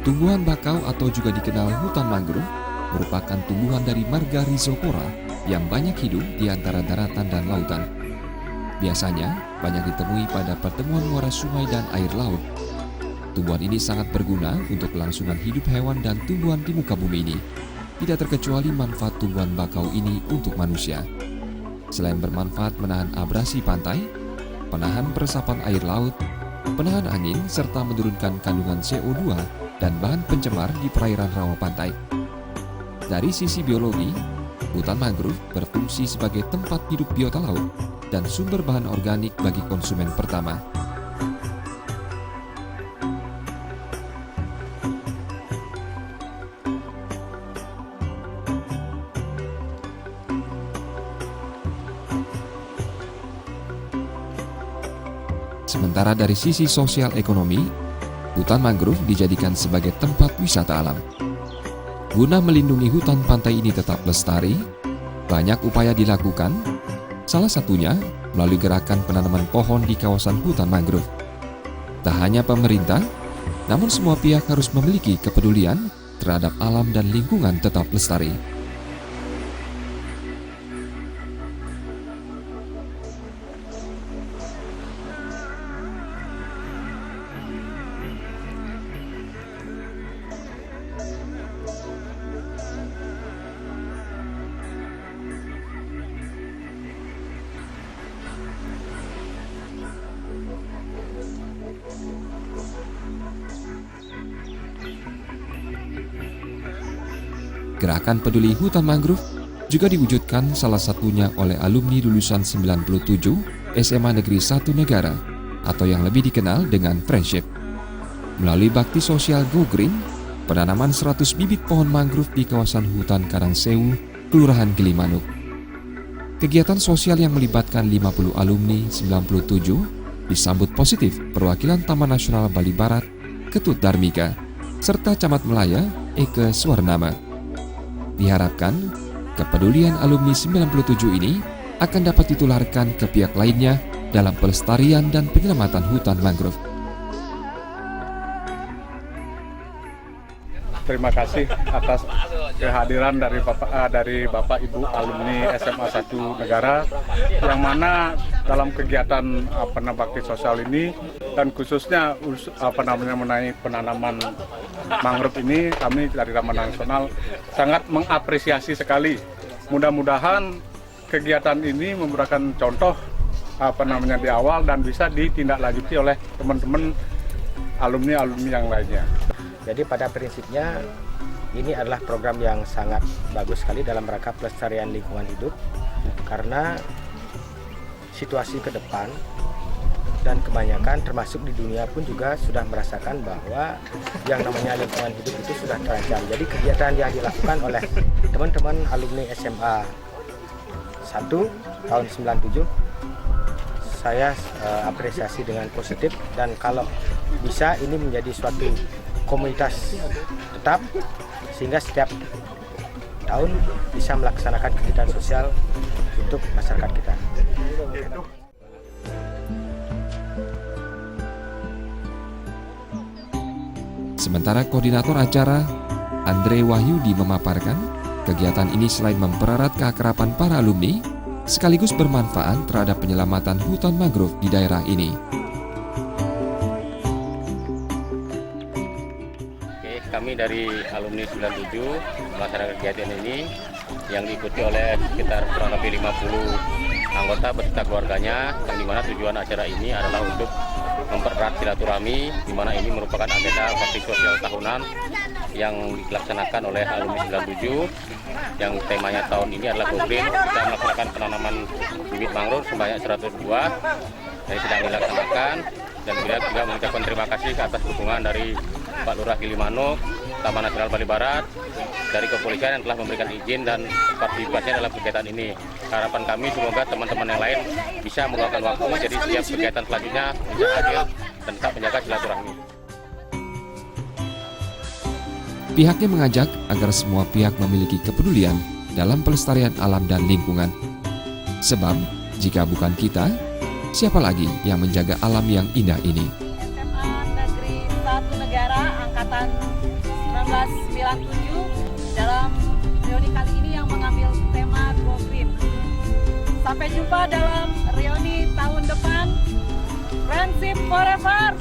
Tumbuhan bakau atau juga dikenal hutan mangrove merupakan tumbuhan dari marga Rhizopora yang banyak hidup di antara daratan dan lautan. Biasanya banyak ditemui pada pertemuan muara sungai dan air laut. Tumbuhan ini sangat berguna untuk kelangsungan hidup hewan dan tumbuhan di muka bumi ini. Tidak terkecuali manfaat tumbuhan bakau ini untuk manusia. Selain bermanfaat menahan abrasi pantai, penahan peresapan air laut, penahan angin, serta menurunkan kandungan CO2 dan bahan pencemar di perairan rawa pantai. Dari sisi biologi, hutan mangrove berfungsi sebagai tempat hidup biota laut dan sumber bahan organik bagi konsumen pertama. Sementara dari sisi sosial ekonomi, hutan mangrove dijadikan sebagai tempat wisata alam. Guna melindungi hutan pantai ini tetap lestari, banyak upaya dilakukan, salah satunya melalui gerakan penanaman pohon di kawasan hutan mangrove. Tak hanya pemerintah, namun semua pihak harus memiliki kepedulian terhadap alam dan lingkungan tetap lestari. Gerakan peduli hutan mangrove juga diwujudkan salah satunya oleh alumni lulusan 97 SMA Negeri 1 Negara atau yang lebih dikenal dengan Friendship. Melalui bakti sosial Go Green, penanaman 100 bibit pohon mangrove di kawasan hutan Karangsewu, Kelurahan Gilimanuk. Kegiatan sosial yang melibatkan 50 alumni 97 disambut positif perwakilan Taman Nasional Bali Barat, Ketut Darmika, serta Camat Melaya, Eke Swarnama. Diharapkan, kepedulian alumni 97 ini akan dapat ditularkan ke pihak lainnya dalam pelestarian dan penyelamatan hutan mangrove. Terima kasih atas kehadiran dari Bapak Ibu alumni SMA 1 Negara, yang mana dalam kegiatan bakti sosial ini dan khususnya mengenai penanaman mangrove ini, kami dari Taman Nasional sangat mengapresiasi sekali. Mudah-mudahan kegiatan ini memberikan contoh di awal dan bisa ditindaklanjuti oleh teman-teman alumni-alumni yang lainnya. Jadi pada prinsipnya ini adalah program yang sangat bagus sekali dalam rangka pelestarian lingkungan hidup, karena situasi ke depan dan kebanyakan termasuk di dunia pun juga sudah merasakan bahwa yang namanya lingkungan hidup itu sudah terancam. Jadi kegiatan yang dilakukan oleh teman-teman alumni SMA 1 tahun 97 saya apresiasi dengan positif, dan kalau bisa ini menjadi suatu komunitas tetap sehingga setiap tahun bisa melaksanakan kegiatan sosial untuk masyarakat kita. Sementara koordinator acara, Andre Wahyudi, memaparkan kegiatan ini selain mempererat keakraban para alumni, sekaligus bermanfaat terhadap penyelamatan hutan mangrove di daerah ini. Kami dari alumni 97 melaksanakan kegiatan ini yang diikuti oleh sekitar kurang lebih 50 anggota beserta keluarganya, yang dimana tujuan acara ini adalah untuk mempererat silaturahmi, di mana ini merupakan agenda bakti sosial tahunan yang dilaksanakan oleh alumni 97, yang temanya tahun ini adalah Go Green. Kita melaksanakan penanaman bibit mangrove sebanyak 100 buah yang sedang dilaksanakan, dan beliau juga mengucapkan terima kasih atas dukungan dari Pak Lurah Gilimanuk, Taman Nasional Bali Barat, dari kepolisian yang telah memberikan izin dan partisipasinya dalam kegiatan ini. Harapan kami semoga teman-teman yang lain bisa meluangkan waktu, jadi setiap kegiatan selanjutnya bisa hadir dan tetap menjaga silaturahmi. Pihaknya mengajak agar semua pihak memiliki kepedulian dalam pelestarian alam dan lingkungan. Sebab, jika bukan kita, siapa lagi yang menjaga alam yang indah ini? SMA Negeri 1 Negara Angkatan 1997 dalam reuni kali ini yang mengambil tema Go Green. Sampai jumpa dalam reuni tahun depan. Friendship forever!